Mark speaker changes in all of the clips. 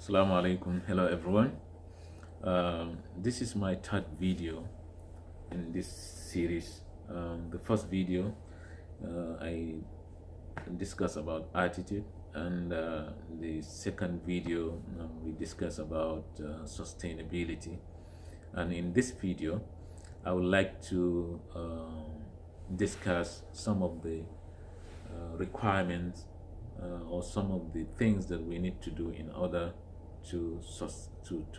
Speaker 1: Assalamu alaikum. Hello everyone. This is my third video in this series. The first video I discuss about attitude, and the second video we discuss about sustainability. And in this video I would like to discuss some of the requirements or some of the things that we need to do in order to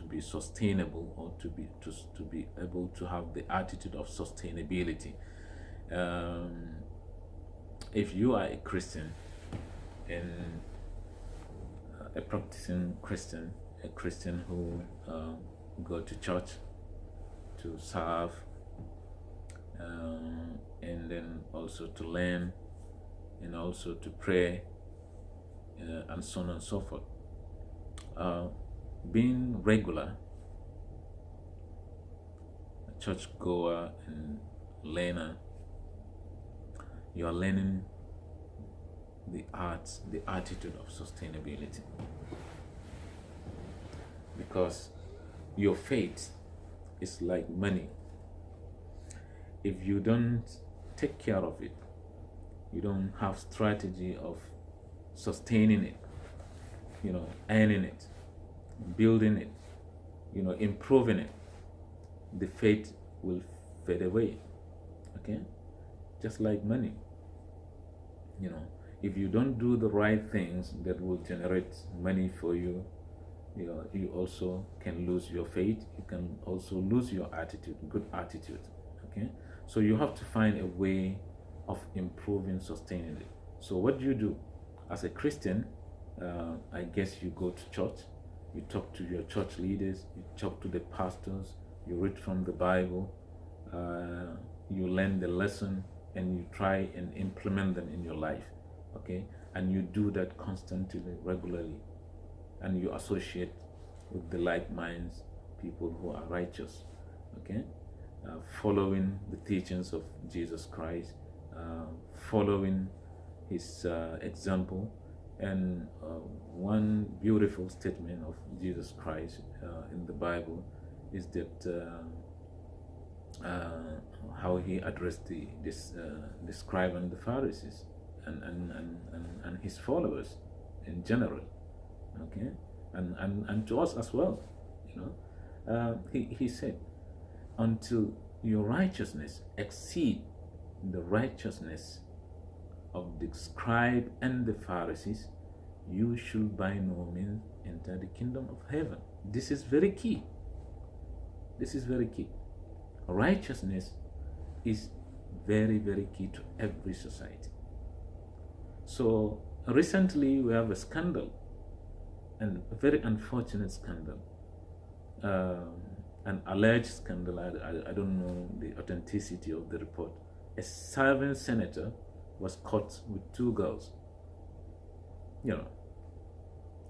Speaker 1: be sustainable, or to be able to have the attitude of sustainability. If you are a Christian, and a practicing Christian, a Christian who go to church to serve, and then also to learn, and also to pray, and so on and so forth. Being regular, a church goer and learner, you are learning the arts, the attitude of sustainability, because your faith is like money. If you don't take care of it, you don't have strategy of sustaining it, earning it, building it, improving it, the faith will fade away. Okay, just like money. If you don't do the right things that will generate money for you, you also can lose your faith. You can also lose your attitude, good attitude. Okay, so you have to find a way of improving, sustaining it. So what do you do as a Christian? I guess you go to church, you talk to your church leaders, you talk to the pastors, you read from the Bible, you learn the lesson, and you try and implement them in your life. Okay, and you do that constantly, regularly, and you associate with the like minds, people who are righteous. Okay, following the teachings of Jesus Christ, following his example. And one beautiful statement of Jesus Christ in the Bible is that how he addressed the scribe and the Pharisees, and his followers in general. Okay, and to us as well. He said, until your righteousness exceed the righteousness of the scribe and the Pharisees, you should by no means enter the kingdom of heaven. This is very key. This is very key. Righteousness is very, very key to every society. So recently we have a scandal, and a very unfortunate scandal, an alleged scandal. I don't know the authenticity of the report. A serving senator was caught with two girls,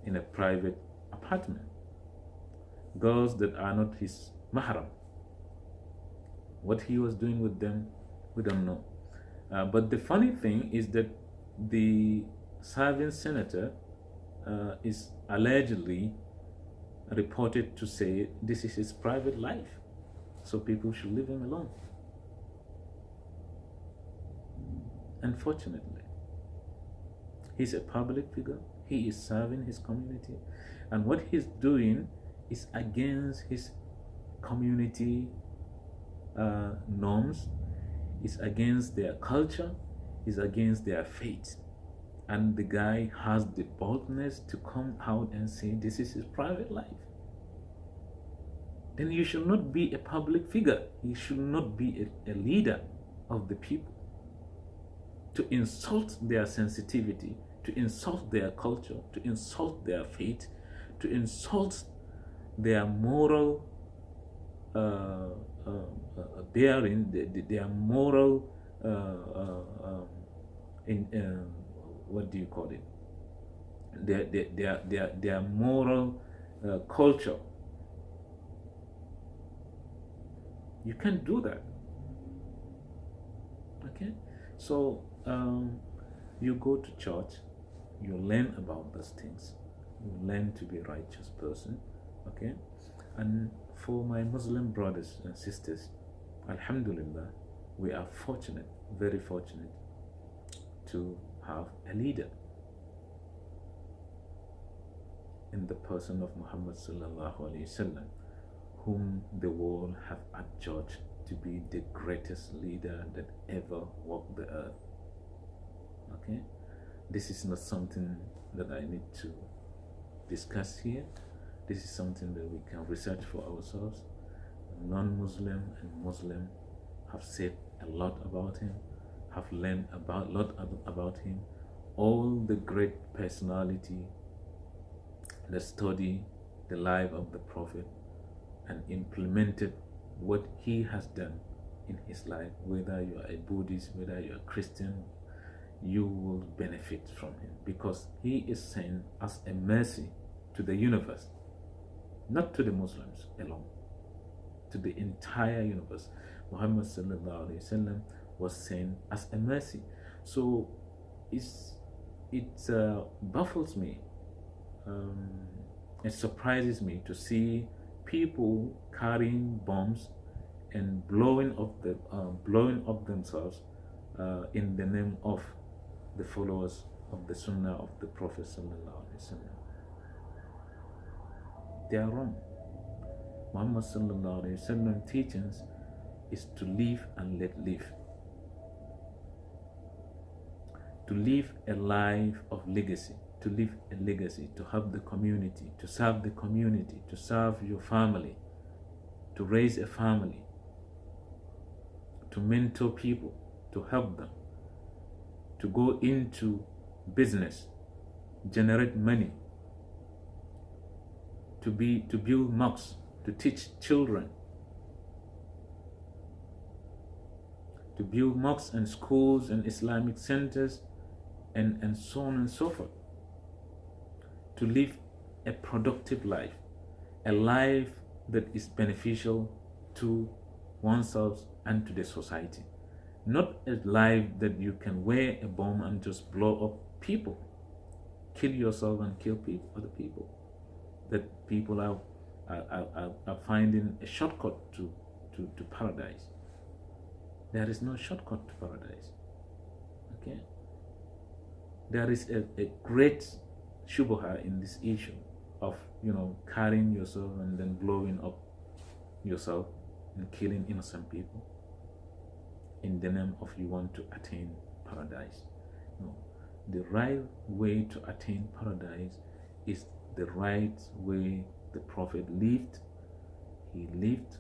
Speaker 1: in a private apartment. Girls that are not his mahram. What he was doing with them, we don't know. But the funny thing is that the serving senator is allegedly reported to say this is his private life, so people should leave him alone. Unfortunately, he's a public figure. He is serving his community, and what he's doing is against his community norms, is against their culture, is against their faith. And the guy has the boldness to come out and say this is his private life. Then you should not be a public figure. You should not be a leader of the people. To insult their sensitivity, to insult their culture, to insult their faith, to insult their moral bearing, their moral what do you call it? Their moral culture. You can't do that. Okay, so you go to church, you learn about those things, you learn to be a righteous person. Okay, and for my Muslim brothers and sisters, Alhamdulillah, we are fortunate, very fortunate, to have a leader in the person of Muhammad sallallahu alaihi wasallam, whom the world have adjudged to be the greatest leader that ever walked the earth. Okay, this is not something that I need to discuss here. This is something that we can research for ourselves. Non-Muslim and Muslim have said a lot about him, have learned about lot about him. All the great personality that study the life of the Prophet and implemented what he has done in his life, whether you are a Buddhist, whether you are a Christian, you will benefit from him, because he is sent as a mercy to the universe, not to the Muslims alone, to the entire universe. Muhammad sallallahu alaihi wasallam was sent as a mercy. So it baffles me, it surprises me to see people carrying bombs and blowing up themselves in the name of the followers of the Sunnah of the Prophet sallallahu alaihi wasallam. They are wrong. Muhammad sallallahu alaihi wasallam teachings is to live and let live, to live a life of legacy, to live a legacy, to help the community, to serve the community, to serve your family, to raise a family, to mentor people, to help them, to go into business, generate money, to build mosques, to teach children, to build mosques and schools and Islamic centers and so on and so forth, to live a productive life, a life that is beneficial to oneself and to the society. Not a life that you can wear a bomb and just blow up people, kill yourself and kill other people. That people are finding a shortcut to paradise. There is no shortcut to paradise. Okay? There is a great shubha in this issue of carrying yourself and then blowing up yourself and killing innocent people in the name of you want to attain paradise. No. The right way to attain paradise is the right way the Prophet lived. He lived,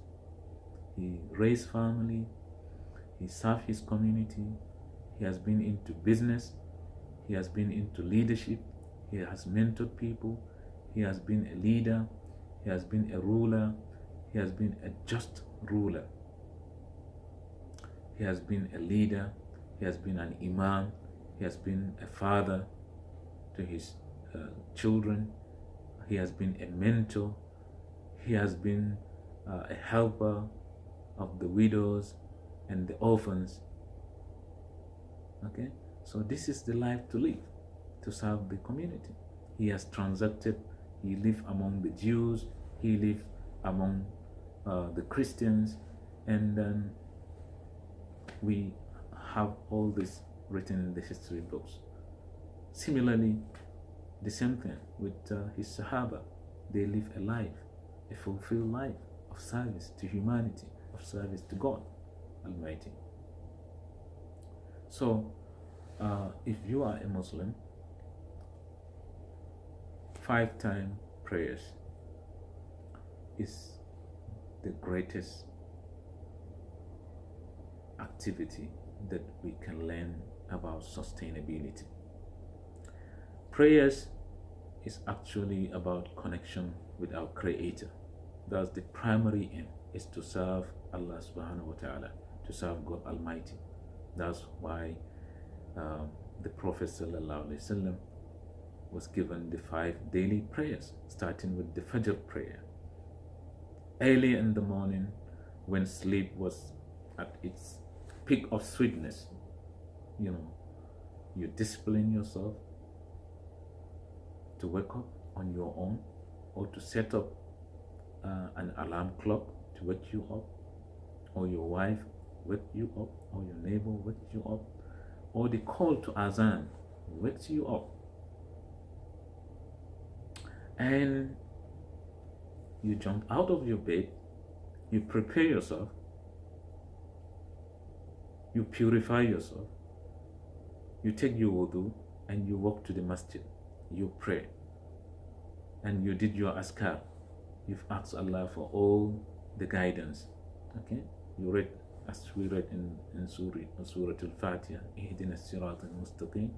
Speaker 1: he raised family, he served his community, he has been into business, he has been into leadership, he has mentored people, he has been a leader, he has been a ruler, he has been a just ruler, he has been a leader, he has been an imam, he has been a father to his children, he has been a mentor, he has been a helper of the widows and the orphans. Okay, so this is the life to live, to serve the community. He has transacted, he lived among the Jews, he lived among the Christians, and then we have all this written in the history books. Similarly, the same thing with his Sahaba. They live a life, a fulfilled life of service to humanity, of service to God Almighty. So, if you are a Muslim, 5-time prayers is the greatest activity that we can learn about sustainability. Prayers is actually about connection with our Creator. That's the primary aim, is to serve Allah subhanahu wa ta'ala, to serve God Almighty. That's why the Prophet sallallahu alaihi wasallam was given the 5 daily prayers, starting with the Fajr prayer. Early in the morning, when sleep was at its peak of sweetness, you discipline yourself to wake up on your own, or to set up an alarm clock to wake you up, or your wife wake you up, or your neighbor wake you up, or the call to azan wakes you up, and you jump out of your bed, you prepare yourself, you purify yourself, you take your wudu, and you walk to the masjid, you pray, and you did your askar, you've asked Allah for all the guidance. Okay, you read, as we read in Surah Al-Fatiha, Ihdina Sirat al-Mustaqim,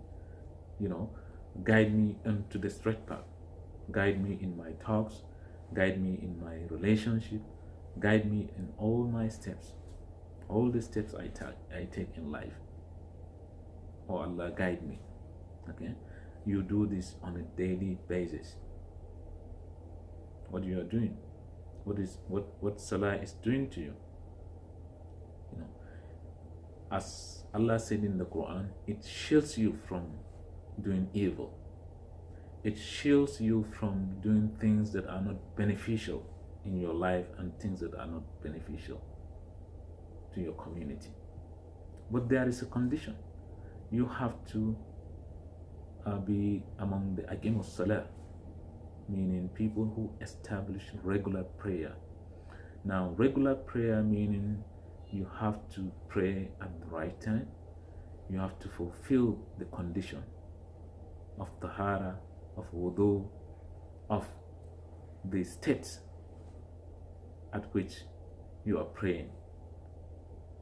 Speaker 1: guide me into the straight path, guide me in my talks, guide me in my relationship, guide me in all my steps, all the steps I take in life. Oh Allah, guide me. Okay, you do this on a daily basis. What you are doing, what Salah is doing to you. As Allah said in the Quran, it shields you from doing evil. It shields you from doing things that are not beneficial in your life and things that are not beneficial to your community. But there is a condition. You have to be among the Aqimus Salah, meaning people who establish regular prayer. Now, regular prayer meaning you have to pray at the right time. You have to fulfill the condition of tahara, of wudu, of the state at which you are praying.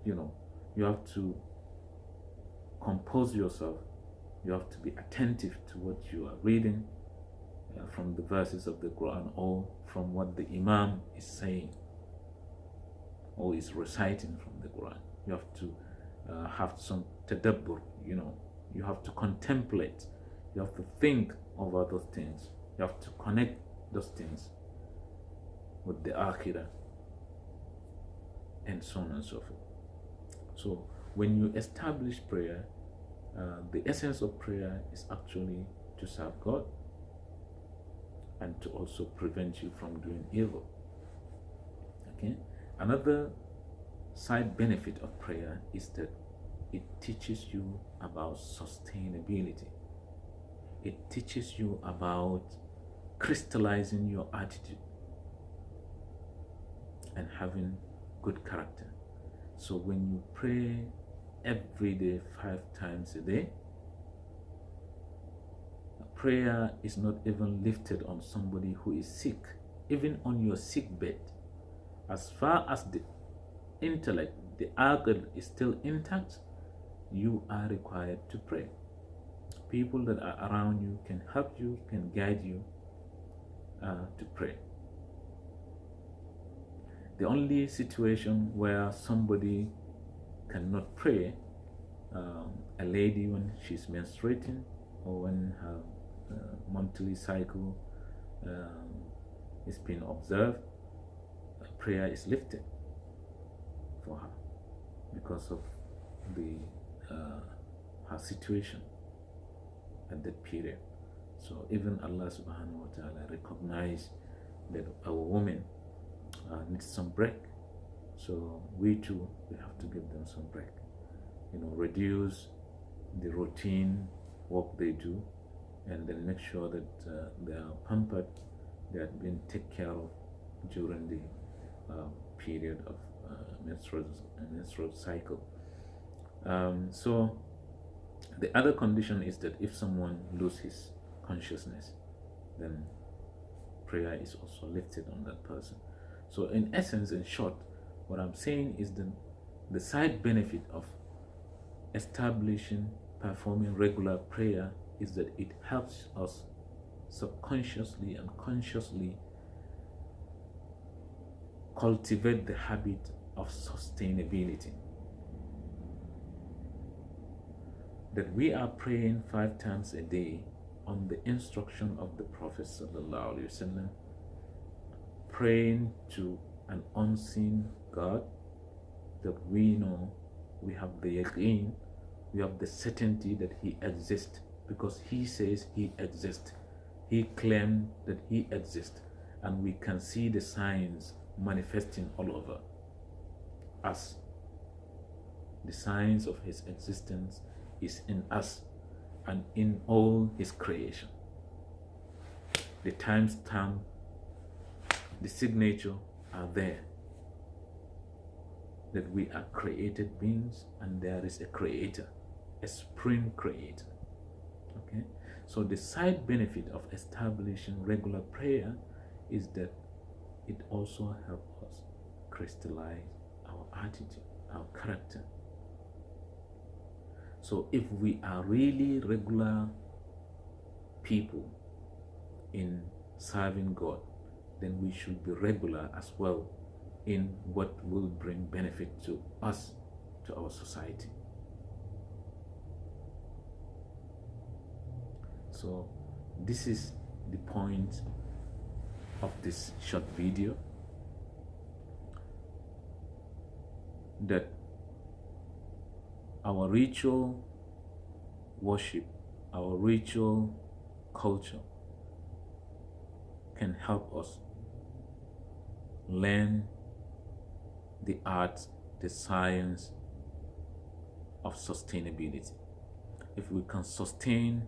Speaker 1: You have to compose yourself. You have to be attentive to what you are reading from the verses of the Quran, or from what the Imam is saying or is reciting from the Quran. You have to have some tadabbur, you have to contemplate, you have to think over those things, you have to connect those things with the akhirah, and so on and so forth. So when you establish prayer, the essence of prayer is actually to serve God and to also prevent you from doing evil. Okay. Another side benefit of prayer is that it teaches you about sustainability. It teaches you about crystallizing your attitude and having good character. So when you pray every day 5 times a day, prayer is not even lifted on somebody who is sick, even on your sick bed. As far as the intellect, the aql is still intact, you are required to pray. People that are around you can help you, can guide you to pray. The only situation where somebody cannot pray, a lady when she's menstruating, or when her monthly cycle is being observed, prayer is lifted for her because of the her situation at that period. So even Allah subhanahu wa ta'ala recognized that our woman needs some break. So we too, we have to give them some break. Reduce the routine work they do, and then make sure that they are pampered, they are being taken care of during the period of menstrual cycle. So the other condition is that if someone loses his consciousness, then prayer is also lifted on that person. So in essence, in short, what I'm saying is the side benefit of performing regular prayer is that it helps us subconsciously and consciously cultivate the habit of sustainability. That we are praying 5 times a day on the instruction of the Prophet sallallahu alaihi wasallam, praying to an unseen God that we know, we have the yaqeen, we have the certainty that He exists, because He says He exists. He claimed that he exists, and we can see the signs manifesting all over us. The signs of his existence is in us and in all his creation. The timestamp, the signature are there, that we are created beings and there is a creator, a supreme creator. Okay, so the side benefit of establishing regular prayer is that it also helps us crystallize our attitude, our character. So if we are really regular people in serving God, then we should be regular as well in what will bring benefit to us, to our society. So this is the point of this short video, that our ritual worship, our ritual culture can help us learn the art, the science of sustainability. If we can sustain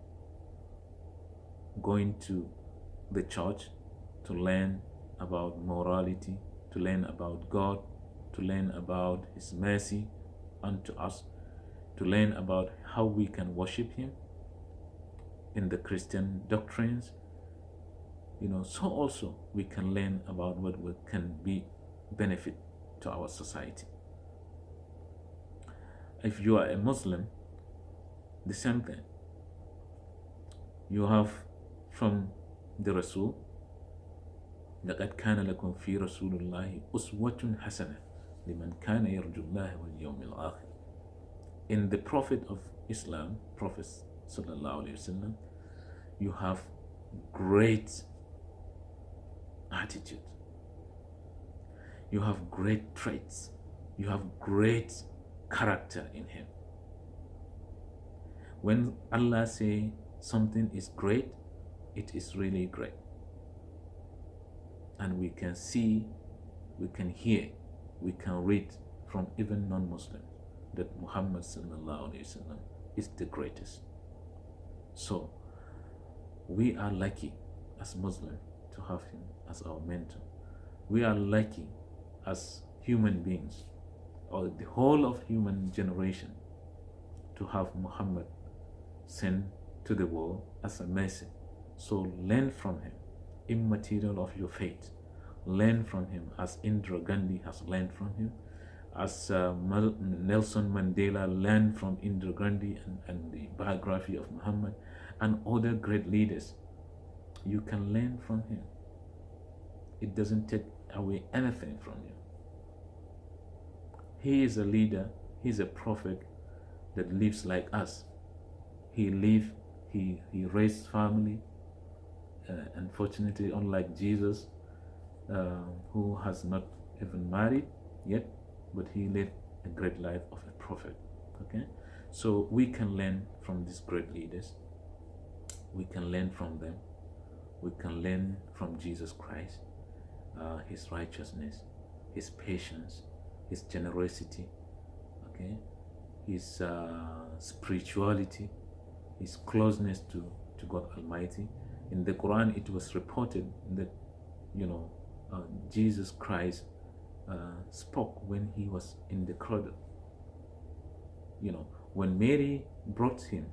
Speaker 1: going to the church to learn about morality, to learn about God, to learn about his mercy unto us, to learn about how we can worship him in the Christian doctrines, so also we can learn about what can be benefit to our society. If you are a Muslim, the same thing. You have from the Rasul, لَقَدْ كَانَ لَكُمْ فِي رَسُولِ اللَّهِ أُسْوَةٌ حَسَنَةٌ لِمَنْ كَانَ يَرْجُو اللَّهَ وَالْيَوْمِ الْآخِرِ. In the Prophet of Islam, Prophet sallallahu alaihi wasallam, you have great attitude, you have great traits, you have great character in him. When Allah say something is great, it is really great. And we can see, we can hear, we can read from even non-Muslims that Muhammad sallallahu alaihi wasallam is the greatest. So we are lucky as Muslims to have him as our mentor. We are lucky as human beings, or the whole of human generation, to have Muhammad sent to the world as a message. So learn from him, immaterial of your faith. Learn from him as Indira Gandhi has learned from him, as Nelson Mandela learned from Indira Gandhi and the biography of Muhammad, and other great leaders. You can learn from him. It doesn't take away anything from you. He is a leader, he is a prophet that lives like us. He raised family, unfortunately, unlike Jesus, who has not even married yet, but he led a great life of a prophet. Okay, so we can learn from these great leaders. We can learn from them. We can learn from Jesus Christ, his righteousness, his patience, his generosity, okay, his spirituality, his closeness to God Almighty. In the Quran, it was reported that Jesus Christ spoke when he was in the cradle. When Mary brought him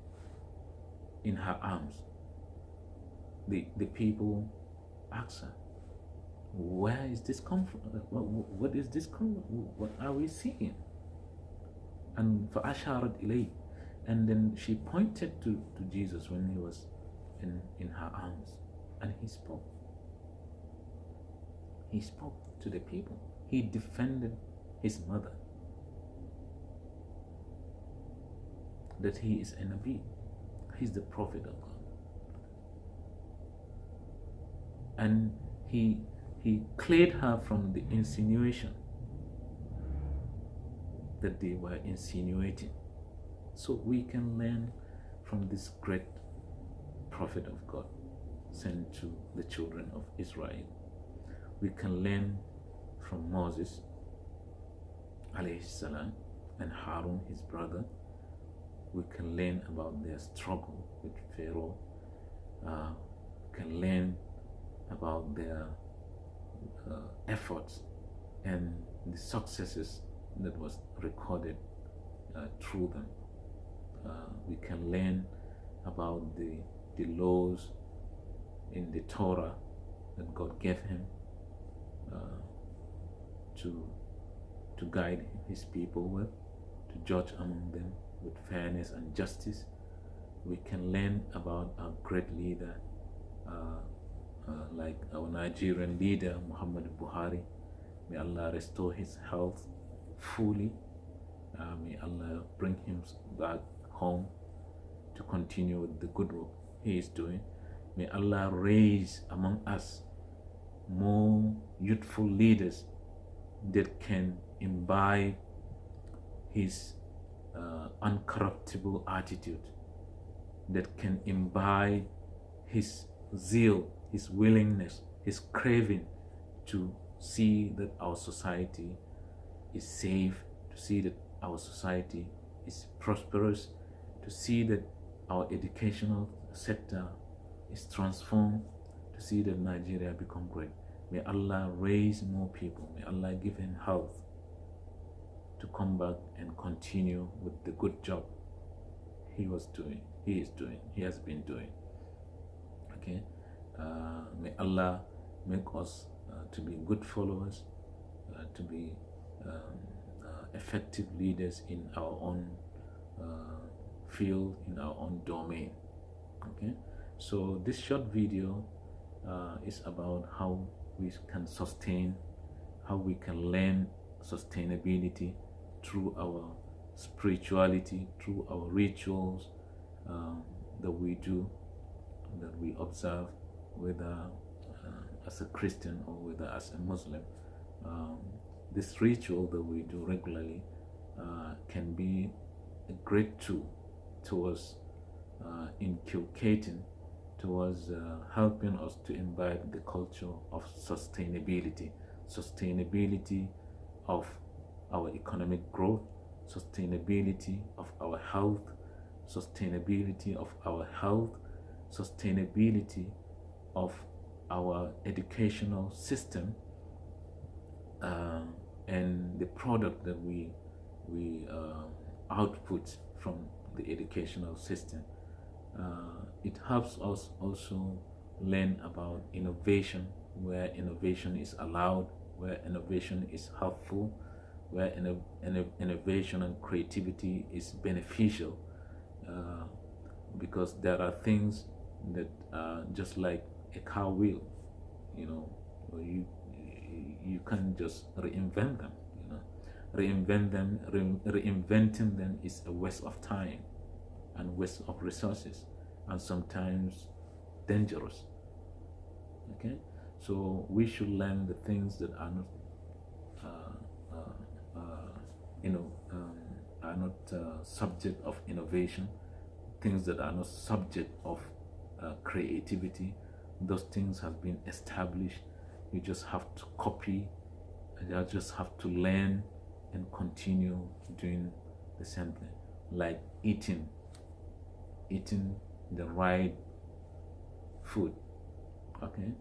Speaker 1: in her arms, the people asked her, where is this come from? What is this come? What are we seeing? And فَأَشَارَتْ إِلَيْهِ, and then she pointed to Jesus when he was in her arms, and he spoke. He spoke to the people. He defended his mother, that he is a Nabi, he's the prophet of God. And he cleared her from the insinuation that they were insinuating. So we can learn from this great prophet of God. sent to the children of Israel. We can learn from Moses alayhi salam and Harun, his brother. We can learn about their struggle with Pharaoh. Can learn about their efforts and the successes that was recorded through them. We can learn about the laws in the Torah that God gave him to guide his people with, to judge among them with fairness and justice. We can learn about our great leader, like our Nigerian leader, Muhammad Buhari. May Allah restore his health fully. May Allah bring him back home to continue with the good work he is doing. May Allah raise among us more youthful leaders that can imbibe his uncorruptible attitude, that can imbibe his zeal, his willingness, his craving to see that our society is safe, to see that our society is prosperous, to see that our educational sector is transformed, to see that Nigeria become great. May Allah raise more people. May Allah give him health to come back and continue with the good job he has been doing. Okay. May Allah make us to be good followers, to be effective leaders in our own field, in our own domain. Okay. So this short video is about how we can sustain, how we can learn sustainability through our spirituality, through our rituals that we do, that we observe, whether as a Christian or whether as a Muslim. This ritual that we do regularly can be a great tool towards inculcating, towards helping us to imbibe the culture of sustainability of our economic growth, sustainability of our health, sustainability of our educational system, and the product that we output from the educational system. It helps us also learn about innovation, where innovation is allowed, where innovation is helpful, where innovation and creativity is beneficial, because there are things that are just like a car wheel, you can't just reinvent them. Reinventing them is a waste of time and waste of resources, and sometimes dangerous. Okay, so we should learn the things that are not subject of innovation, things that are not subject of creativity. Those things have been established. You just have to copy, and you just have to learn and continue doing the same thing, like eating the right food. Okay,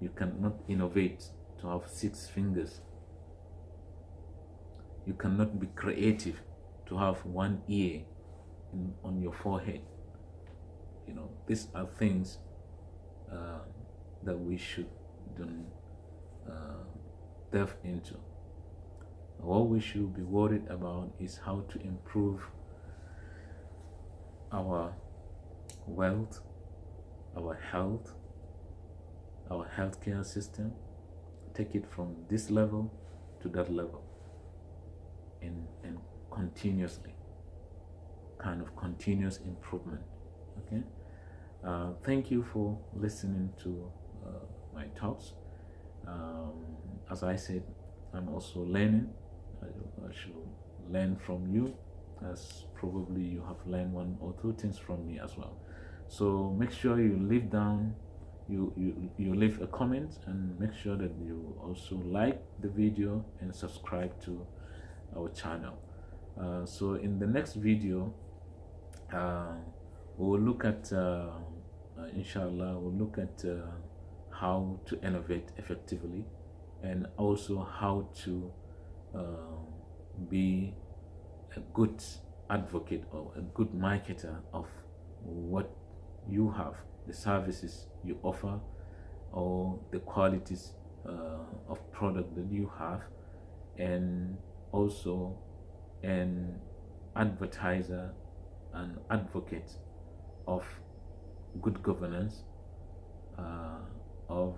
Speaker 1: you cannot innovate to have 6 fingers. You cannot be creative to have 1 ear on your forehead. These are things that we should delve into. What we should be worried about is how to improve our wealth, our health, our healthcare system, take it from this level to that level, and continuously, kind of continuous improvement. Okay. Thank you for listening to my talks. As I said, I'm also learning. I should learn from you, as probably you have learned 1 or 2 things from me as well. So make sure you leave down you leave a comment, and make sure that you also like the video and subscribe to our channel. So in the next video, we will look at inshallah, we'll look at how to innovate effectively, and also how to be a good advocate or a good marketer of what you have, the services you offer, or the qualities of product that you have, and also an advertiser and advocate of good governance, of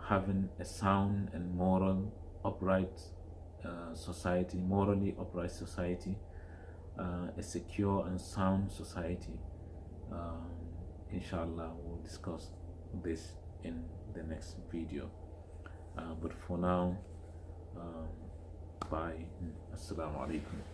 Speaker 1: having a sound and moral upright society, morally upright society, a secure and sound society. Inshallah, we'll discuss this in the next video. But for now, bye. Assalamu alaikum.